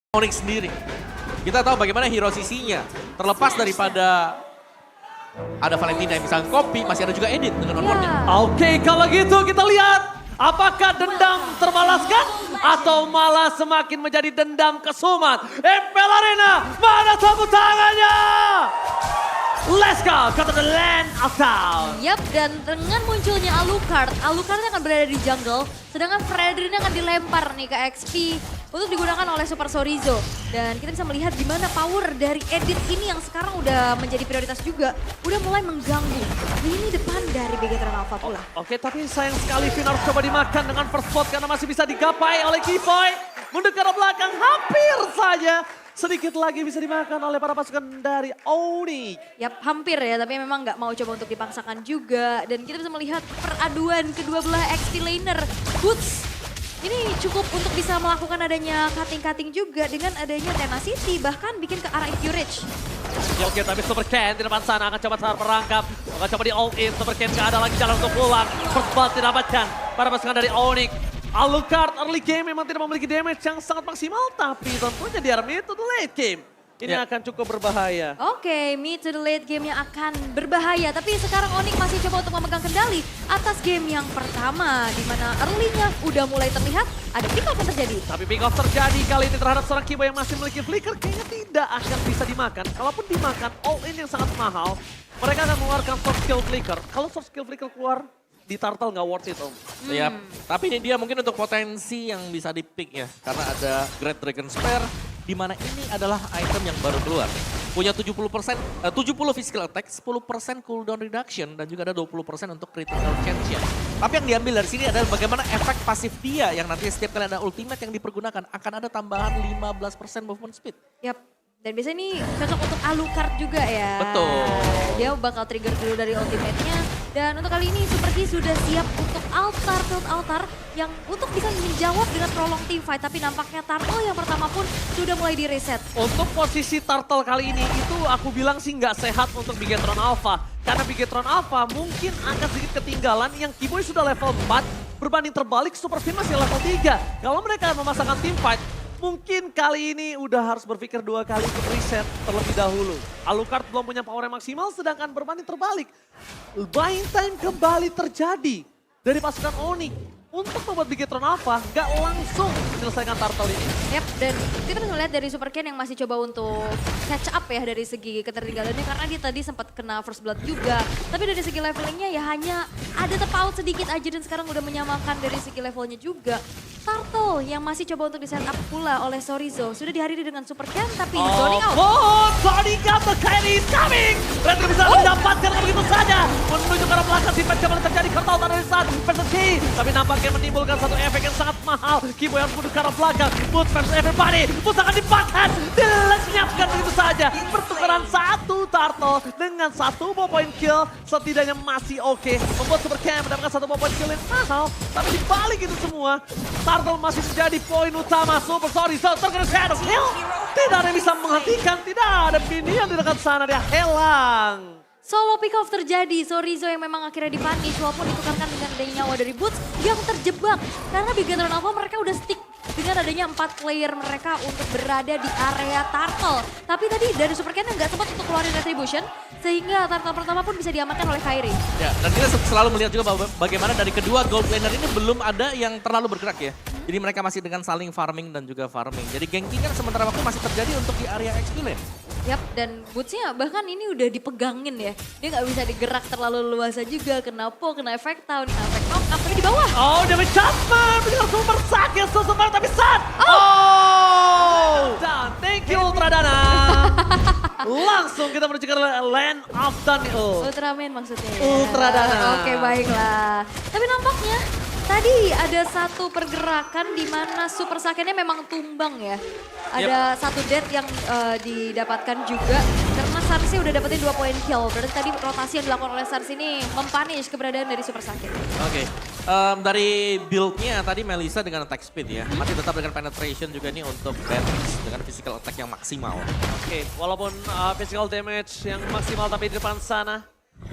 Onyx sendiri. Kita tahu bagaimana hero sisinya. Terlepas daripada ada Valentina yang misalnya copy, masih ada juga edit dengan onboardnya. Oke, kalau gitu kita lihat apakah dendam terbalaskan atau malah semakin menjadi dendam kesumat. MPL Arena, mana tepuk tangannya? Let's go, go to the land of town. Yap, dan dengan munculnya Alucard akan berada di jungle, sedangkan Fredrin akan dilempar nih ke XP untuk digunakan oleh Super Sorizo. Dan kita bisa melihat gimana power dari edit ini yang sekarang udah menjadi prioritas juga, udah mulai mengganggu lini depan dari Begetron Alpha pula. Oke, tapi sayang sekali Vin harus coba dimakan dengan first spot karena masih bisa digapai oleh Kipoy. Mundur ke arah belakang, hampir saja. Sedikit lagi bisa dimakan oleh para pasukan dari Onyx. Yap, hampir ya, tapi memang nggak mau coba untuk dipaksakan juga. Dan kita bisa melihat peraduan kedua belah XP laner. Boots ini cukup untuk bisa melakukan adanya cutting-cutting juga dengan adanya tenacity, bahkan bikin ke arah Curage. Oke, tapi Super Ken di depan sana akan coba merangkap. Akan coba di all in, Super Ken gak ada lagi jalan untuk pulang. First blood didapatkan para pasukan dari Onyx. Alucard early game memang tidak memiliki damage yang sangat maksimal, tapi tentunya di arah mid to the late game ini akan cukup berbahaya. Oke, mid to the late game yang akan berbahaya, tapi sekarang Onyx masih coba untuk memegang kendali atas game yang pertama, di mana early-nya udah mulai terlihat ada pick off yang terjadi. Tapi pick off terjadi kali ini terhadap seorang Kibo yang masih memiliki flicker, kayaknya tidak akan bisa dimakan. Kalaupun dimakan, all in yang sangat mahal, mereka akan mengeluarkan soft skill flicker. Kalau soft skill flicker keluar, di turtle nggak worth it om. Yap. Tapi ini dia mungkin untuk potensi yang bisa di-pick ya. Karena ada Great Dragon Spear, di mana ini adalah item yang baru keluar. Punya 70% 70 physical attack, 10% cooldown reduction, dan juga ada 20% untuk critical chance-nya. Tapi yang diambil dari sini adalah bagaimana efek pasif dia yang nanti setiap kali ada ultimate yang dipergunakan akan ada tambahan 15% movement speed. Yap. Dan biasanya ini cocok untuk Alucard juga ya. Betul. Dia bakal trigger dulu dari ultimate-nya. Dan untuk kali ini Super Key sudah siap untuk field altar yang untuk bisa menjawab dengan prolong team fight. Tapi nampaknya Turtle yang pertama pun sudah mulai di reset. Untuk posisi turtle kali ini itu aku bilang sih nggak sehat untuk Begetron Alpha. Karena Begetron Alpha mungkin akan sedikit ketinggalan yang Kiboy sudah level 4. Berbanding terbalik Super Fin masih level 3. Kalau mereka memasangkan team fight, mungkin kali ini udah harus berpikir 2 kali untuk reset terlebih dahulu. Alucard belum punya power yang maksimal, sedangkan berbanding terbalik. Buying time kembali terjadi dari pasukan Onyx untuk membuat Begetron Alpha nggak langsung menyelesaikan turtle ini. Yap, dan kita bisa melihat dari Super Ken yang masih coba untuk catch up ya dari segi ketertinggalannya karena dia tadi sempat kena first blood juga. Tapi dari segi levelingnya ya hanya ada terpaut sedikit aja dan sekarang udah menyamakan dari segi levelnya juga. Turtle yang masih coba untuk di-set up pula oleh Sorizo. Sudah dihadiri dengan Super Ken tapi zoning out. Oh, zoning out, the Kyrie is coming! Red bisa mendapatkan begitu saja. Menuju ke arah belakang, si Pet kembali terjadi kertal dari saat versus Ki. Tapi nampaknya menimbulkan satu efek yang sangat mahal. Kiboy harus menuju ke arah belakang. Boots versus everybody. Boots akan dipakan. Dilenyapkan begitu saja. Pertukaran satu turtle dengan 1 point kill. Setidaknya masih oke. Membuat Super Ken mendapatkan 1 point kill yang mahal. Tapi dibalik itu semua, turtle masih menjadi poin utama. Super Sorizo terkena shadow kill. Tidak ada yang bisa menghentikan. Tidak ada minion di dekat sana. Dia hilang. Solo pick off terjadi, Sorizo yang memang akhirnya dipunish walaupun ditukarkan dengan adanya nyawa dari Boots yang terjebak. Karena Begetron Alpha mereka udah stick dengan adanya 4 player mereka untuk berada di area turtle. Tapi tadi dari Super Ken nggak sempat untuk keluarin retribution sehingga turtle pertama pun bisa diamankan oleh Kyrie. Ya, dan kita selalu melihat juga bagaimana dari kedua gold laner ini belum ada yang terlalu bergerak ya. Jadi mereka masih dengan saling farming dan juga farming. Jadi ganking-nya sementara waktu masih terjadi untuk di area XP lane. Yap, dan Bootsnya bahkan ini udah dipegangin ya. Dia nggak bisa digerak terlalu luasa juga. Kena po, kena efek tahun, kena efek knock up, tapi di bawah. Oh, damage Chapman, begitu super sakit, super tapi sad. Oh, dan thank you Ultradana. Langsung kita menuju ke Land of Daniel. Ultraman maksudnya ya. Ultradana. Oke, baiklah. Tapi nampaknya tadi ada satu pergerakan di mana Super Saiyan-nya memang tumbang ya. Ada satu death yang didapatkan juga karena Sarsi udah dapetin 2 point kill. Berarti tadi rotasi yang dilakukan oleh Sarsi ini mempunish keberadaan dari Super Saiyan. Oke, dari build-nya tadi Melissa dengan attack speed ya. Masih tetap dengan penetration juga nih untuk damage dengan physical attack yang maksimal. Oke, walaupun physical damage yang maksimal tapi di depan sana,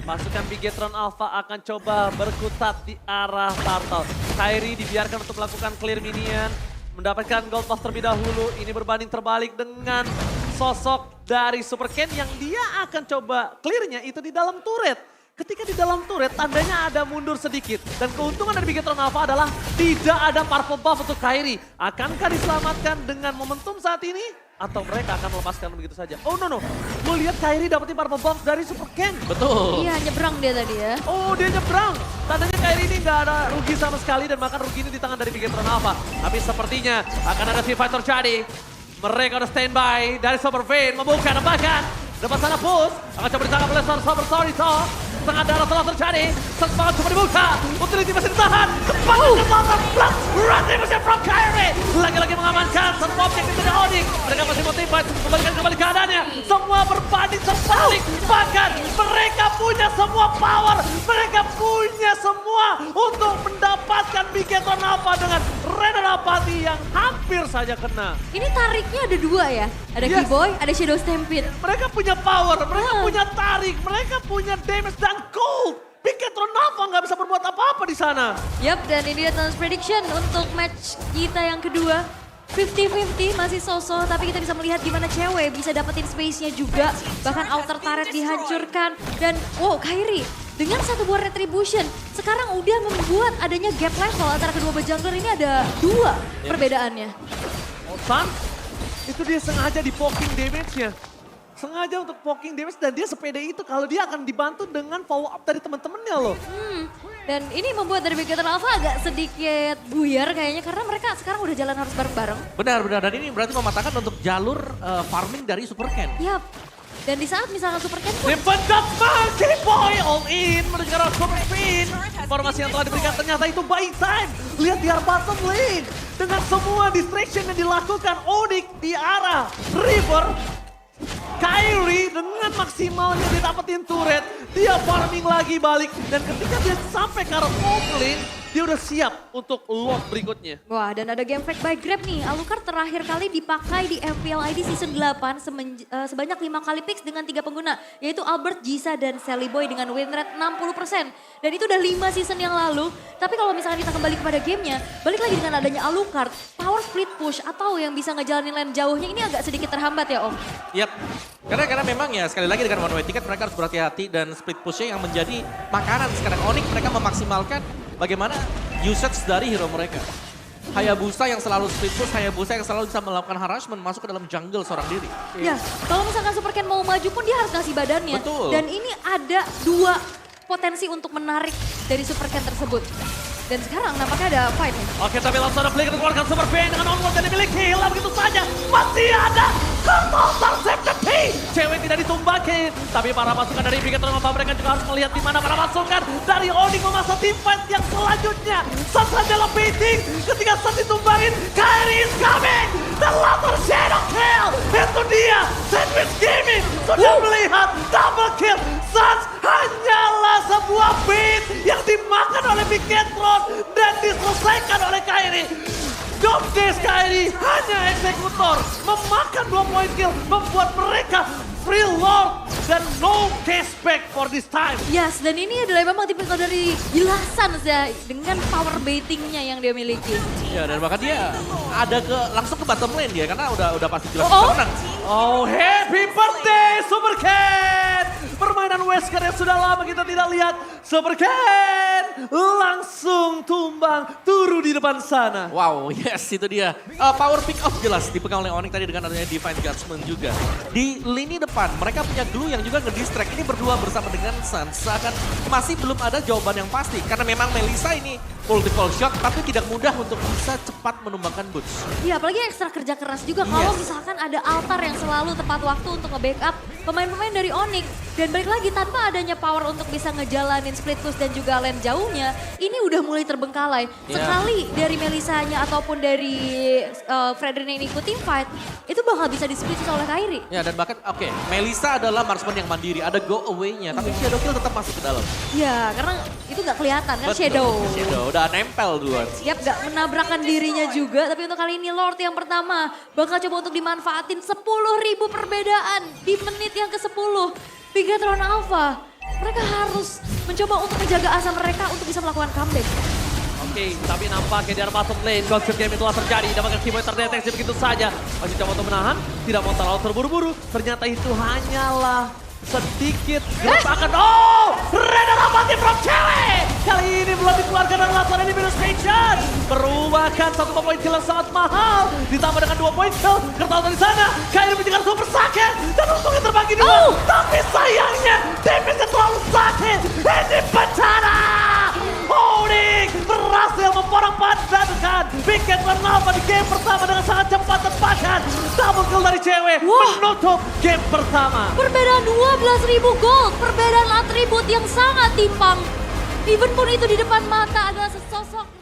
pasukan Begetron Alpha akan coba berkutat di arah turtle. Kyrie dibiarkan untuk melakukan clear minion. mendapatkan gold buff terlebih dahulu. Ini berbanding terbalik dengan sosok dari Super Ken yang dia akan coba clearnya itu di dalam turret. Ketika di dalam turret tandanya ada mundur sedikit. Dan keuntungan dari Bigetron Alpha adalah tidak ada purple buff untuk Kairi. Akankah diselamatkan dengan momentum saat ini? Atau mereka akan melepaskan begitu saja? Oh no. Gue lihat Kairi dapetin purple buff dari Super Ken. Betul. Iya, nyebrang dia tadi ya. Oh, dia nyebrang. Tandanya Kairi ini nggak ada rugi sama sekali dan bahkan rugi ini di tangan dari Bigetron Alpha. Tapi sepertinya akan ada free fight terjadi. Mereka udah standby dari Super Vayne membuka tembakan. Depan sana push. Akan coba ditangkap oleh Super Sorito. Setengah darah telah terjadi. Semangat coba dibuka. Utility masih ditahan. Cepat ke plus. Retribution from Kairi. Lagi-lagi mengamankan satu objek dari Onyx. Mereka masih motivate. Kembalikan kembali keadaannya. Semua berbanding terbalik. Bahkan mereka punya semua power. Mereka punya semua untuk mendapatkan Bigetron Alpha dengan Renan Apathy yang hampir saja kena. Ini tariknya ada dua ya. Ada Yes. Keyboy, ada Shadow Stampede. Mereka punya power, mereka punya tarik, mereka punya damage dan cold. Bigetron Alpha nggak bisa berbuat apa-apa di sana. Yap, dan ini dia Thanos Prediction untuk match kita yang kedua. 50-50 masih sosok, tapi kita bisa melihat gimana cewek bisa dapetin space-nya juga. Bahkan outer turret dihancurkan. Dan wow, Kairi dengan satu buah retribution sekarang udah membuat adanya gap level antara kedua jungler ini ada dua perbedaannya. Otan, itu dia sengaja di poking damage-nya. Sengaja untuk poking damage dan dia sepede itu kalau dia akan dibantu dengan follow up dari teman-temannya loh. Dan ini membuat dari Bigetron Alpha agak sedikit buyar kayaknya karena mereka sekarang udah jalan harus bareng-bareng. Benar. Dan ini berarti mematahkan untuk jalur farming dari Super Ken. Yap. Dan di saat misalkan Super Ken pun Dipendak Monkey Boy all in menuju ke arah Super Fin. Informasi yang telah diberikan ternyata itu buy time. Lihat di arah bottom lane. Dengan semua distraction yang dilakukan Onyx di arah River. Kairi dengan maksimalnya dia dapetin turret. Dia farming lagi balik. Dan ketika dia sampai ke arah top lane, dia udah siap untuk lot berikutnya. wah, dan ada game fake by Grab nih. Alucard terakhir kali dipakai di MPL ID Season 8 sebanyak 5 kali picks dengan 3 pengguna. Yaitu Albert, Jisa, dan Sally Boy dengan win rate 60%. Dan itu udah 5 season yang lalu. Tapi kalau misalnya kita kembali kepada gamenya, balik lagi dengan adanya Alucard, power split push atau yang bisa ngejalanin lane jauhnya ini agak sedikit terhambat ya Om. Yap. Karena memang ya sekali lagi dengan one way ticket mereka harus berhati-hati dan split pushnya yang menjadi makanan sekarang. Onyx mereka memaksimalkan bagaimana usage dari hero mereka. Hayabusa yang selalu split push, Hayabusa yang selalu bisa melakukan harassment masuk ke dalam jungle seorang diri. Ya, kalau misalkan Super Ken mau maju pun dia harus ngasih badannya. Betul. Dan ini ada 2 potensi untuk menarik dari Super Ken tersebut. Dan sekarang nampaknya ada fight nih. Oke, tapi langsung ada play keluarkan Super Vayne dengan onward yang dimiliki. Hilang begitu saja. Masih ada Total Safety. Cewek tidak ditumbakin. Tapi para pasukan dari Bigetron Alpha mereka juga harus melihat di mana para pasukan dari Onyx memasang team fight yang selanjutnya. Sasaja beating. Ketika Sun ditumbangin, Kairi is coming. The latter shadow kill. Itu dia. Sandwich Gaming sudah melihat double kill. Suns hanyalah sebuah beat yang dimakan oleh Bigetron dan diselesaikan oleh Kairi. Job desk Kairi hanya eksekutor, memakan 2 point kill, membuat mereka free lord dan no cashback for this time. Yes, dan ini adalah memang tipikal dari Gilasan ya, dengan power baitingnya yang dia miliki. Ya dan bahkan dia ada langsung ke bottom lane dia karena udah pasti jelas Oh. menang. Oh, happy birthday Super Ken! Permainan Wesker yang sudah lama kita tidak lihat. Super Ken langsung tumbang turu di depan sana. Wow, yes itu dia. Power pick up jelas dipegang oleh Onyx tadi dengan adanya Divine Judgment juga. Di lini depan mereka punya glue yang juga ngedistract. Ini berdua bersama dengan Sun. Seakan masih belum ada jawaban yang pasti. Karena memang Melissa ini multiple shot tapi tidak mudah untuk bisa cepat menumbangkan Boots. Iya, apalagi ekstra kerja keras juga kalau Yes. misalkan ada altar yang selalu tepat waktu untuk nge-backup pemain-pemain dari Onyx. Dan balik lagi tanpa adanya power untuk bisa ngejalanin split push dan juga lane jauhnya, ini udah mulai terbengkalai. Iya. Sekali dari Melissanya ataupun dari Fredrin yang ikutin fight, itu bakal bisa di-split push oleh Kairi. Ya dan bahkan oke, Melissa adalah marksman yang mandiri, ada go away-nya tapi Shadow Kill tetap masuk ke dalam. Ya, karena itu gak kelihatan kan Betul, Shadow. Shadow udah nempel duluan. Yap, gak menabrakkan dirinya juga. Tapi untuk kali ini Lord yang pertama bakal coba untuk dimanfaatin 10.000 perbedaan di menit yang ke-10. Bigetron Alpha, mereka harus mencoba untuk menjaga asa mereka untuk bisa melakukan comeback. K. Tapi nampaknya di arah bottom lane, Godsend Game telah terjadi. Dapatkan Keyboy terdeteksi begitu saja. Masih coba untuk menahan, tidak mau terlalu terburu-buru. Ternyata itu hanyalah sedikit gerakan. Oh, Red Rapati from cewek. Kali ini belum dikeluarkan dan laporan ini minus Patient. Merupakan 1 poin kill yang sangat mahal. Ditambah dengan 2 poin kill. Kertal dari sana. Kairi menjegal super sakit. Dan untungnya terbagi dua. Tapi sayangnya, damage-nya terlalu sakit. Ini bencana. Holding berhasil memporak-porandakan Wicked Bernalva di game pertama dengan sangat cepat dan bahkan double kill dari cewek menutup game pertama. Perbedaan 12.000 gold, perbedaan atribut yang sangat timpang. Even pun itu di depan mata adalah sesosok